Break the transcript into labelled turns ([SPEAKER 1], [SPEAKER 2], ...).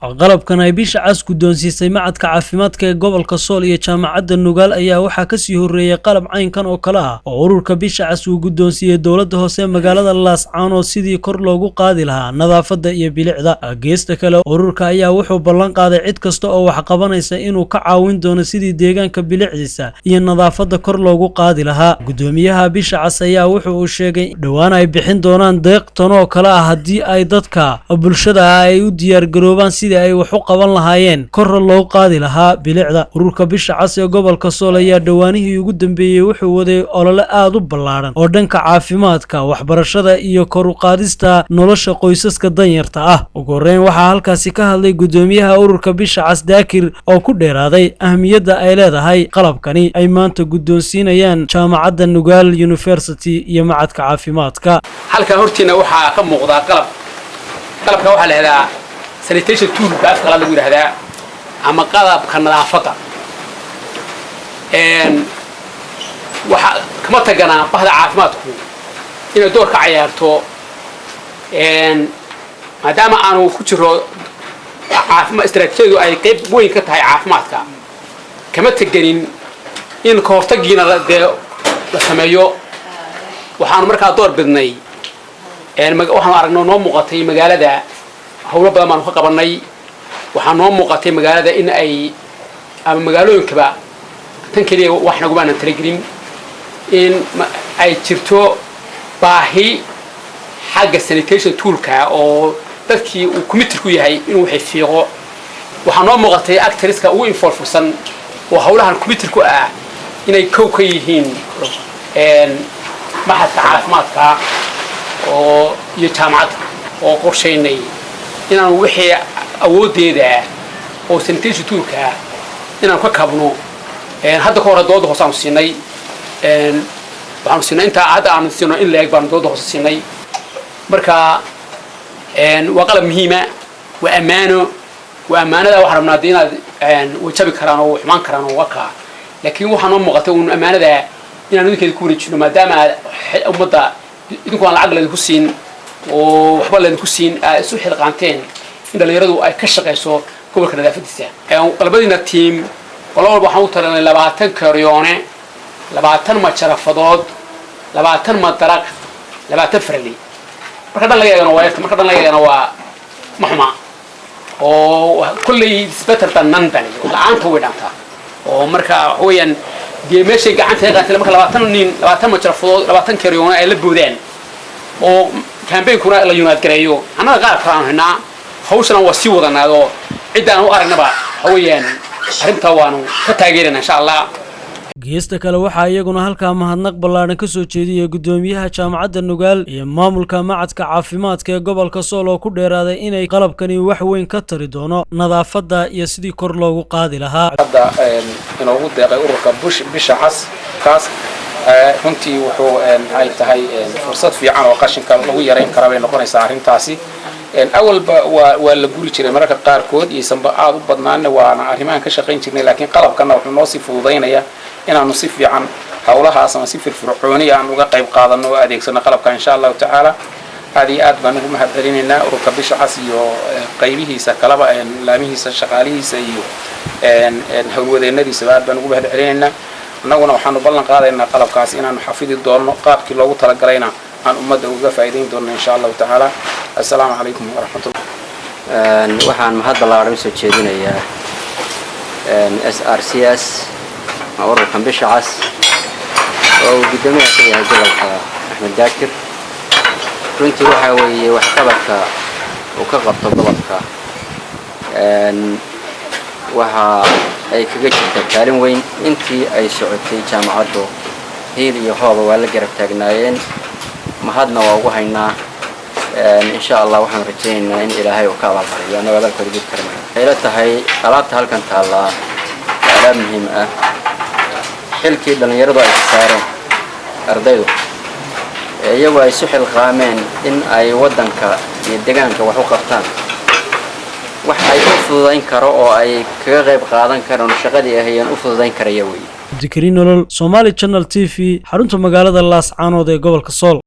[SPEAKER 1] qalabkan ay bisha cas guddoonsiisay macadka caafimaadka ee gobolka Sool iyo jaamacadda Nugaal ayaa waxaa ka sii horeeyay qalab caynkan oo kala ah oo ururka bisha cas uu guddoonsiiyay dowladda hoose magaalada Laascaanood sidii kor loogu qaadi lahaa nadaafadda iyo bilicda. Geesta kale ururka ayaa wuxuu ballan qaaday cid kasta oo wax qabanaysa inuu ka caawin doono sidii deegaanka bilicdiisa iyo nadaafadda kor loogu qaadi lahaa. Guddoomiyaha bisha cas ayaa wuxuu sheegay dhawaan ay bixin doonaan deeq tan oo kala ah haddii ay dadka bulshada ay u diyaar garoobaan ay wax u qaban lahaayeen kor loo qaadi lahaa bilicda. Ururka bisha cas ee gobolka Sool ayaa dhawaanihii ugu dambeeyay wuxuu waday olole aad u ballaaran oo dhanka caafimaadka, waxbarashada iyo kor u qaadista nolosha qoysaska danyarta ah. Ugu horeyn waxaa halkaasi ka hadlay guddoomiyaha ururka bisha cas Daakir oo ku dheeraaday ahmiyadda ay leedahay qalabkani ay maanta guddoonsiinayaan jaamacadda Nugaal University iyo macadka caafimaadka.
[SPEAKER 2] halka hortiina waxaa ka muuqda qalabka waxa la helaa sanitation tool baaf kala lagu yiraahdaa ama qalabka nadaafadda waxa kama tagana bahda caafimaadku inay door ka ciyaarto maadaama aanu ku jiro caafimaad istiraatiijiyadu ay qayb weyn ka tahay caafimaadka kama taganin in ka hortagiina la sameeyo. waxaan markaa door bidnay waxaan aragnay noo muuqatay magaalada hawlo badan baan ka qabanay. waxaan noo muuqatay magaalada in ay ama magaalooyinkaba tan kaliya wax nagu baanan talagelin in ay jirto baahi xagga sanitation toolka oo dadkii uu committee ku yahay inuu xifiiqo. waxaan noo muuqatay actorska ugu involvesan oo hawlahan committee ku ah inay kow ka yihiin maxadka caafimaadka oo iyo jaamacadda oo qorsheynay inaan wixii awoodeeda oo sanitation toolka inaan ka kabno. hadda ka hor dooda hoos aan siinay waxaan siinay inta hadda aan siino in leeg baan dooda hoos siinay. marka waa qalab muhiim ah, waa amaanada waxaan rabnaa inaad wajabi karaan oo xumaan karaan oo waka. laakiin waxaan noo muuqatay in amaanada inaan idinkeeda ku wareejino maadaama ummadda idinku aan lacag leedahay ku siin oo waxba leedahay ku siin isu xilqaanteen in dhalinyaradu ay ka shaqeyso gobolka nadaafadiisa. qalabadiina team walba waxaan u talanay 20 karyoone, 20 majarafadood, 20 madaraq, 20 farli. marka dhan laga eegana waa maxma oo kulli isbetel tanandani la'aanta way dhantaa oo marka hooyan dee meeshay gacanta ay qaateen marka 20 majarafadood 20 karyoone ay la boodeen oo campaign-kuna la yunaad gareeyo. annaga qaar kale aan hawshan waa sii wadanaado cidaan u aragnaba haween arinta waanu ka taageerana insha Allah.
[SPEAKER 1] geesta kale waxaa iyaguna halkaa mahadnaq ballaaran ka soo jeediyay guddoomiyaha jaamacadda Nugaal iyo maamulka macadka caafimaadka ee gobolka Sool oo ku dheeraaday inay qalabkani wax weyn ka tari doono nadaafadda iyo sidii kor loogu qaadi lahaa.
[SPEAKER 3] hadda inuu ugu deeqay ururka bisha cas kaas runtii wuxuu ay tahay fursad fiican oo qashinka lagu yareyn karo bay noqonaysaa arrintaasi. awalba waa la guri jiray mararka qaarkood iyo sanba aad u badnaana waana arrimahan ka shaqayn jirnay laakiin qalabkana wuxuu noo sii fududeynaya inaanu si fiican hawlahaas ama si firfircooni aan uga qayb qaadano oo adeegsano qalabka insha Allah taala. aad iyo aad baan ugu mahadcelinaynaa ururka bisha cas iyo qaybihiisa kalaba laamihiisa shaqaalihiisa iyo hawlwadeennadiisa aad baan ugu mahadcelinaynaa. annaguna waxaanu ballan qaadaynaa qalabkaas inaanu xafidi doono qaabkii loogu talagalayna aan ummadda uga faa'iideyn doono insha Allah taala. السلام عليكم ورحمة الله.
[SPEAKER 4] waxaan mahad ballaaran soo jeedinayaa SRCS ururka bisha cas oo guddoomiyaha ka yahay gobolka Axmed Daakir. runtii waxa weeye wax qabadka uu ka qabto gobolka waxa ay kaga jirtaa kaalin weyn intii ay socotay jaamacaddu hiil iyo hooba waa la garab taagnaayeen. mahadna waa ugu haynaa. إن شاء الله وحنا رجعنا إن إلهي وكالة الحرية أنا وذلك رجيت كرمه حيلتها هي قلبت هالكن تلا كلام مهم حل كده لأن يرضى السعرين أرضيه يبغى يسح الخامين إن أي ودنك يدقانك وحققتان وحي أفضل ذين كرو أو أي كغيب قادن كرو نشغلي هي أفضل ذين كريوي
[SPEAKER 1] ذكرين لول Somali Channel TV حرنت مقالة Laascaanood ee gobolka Sool.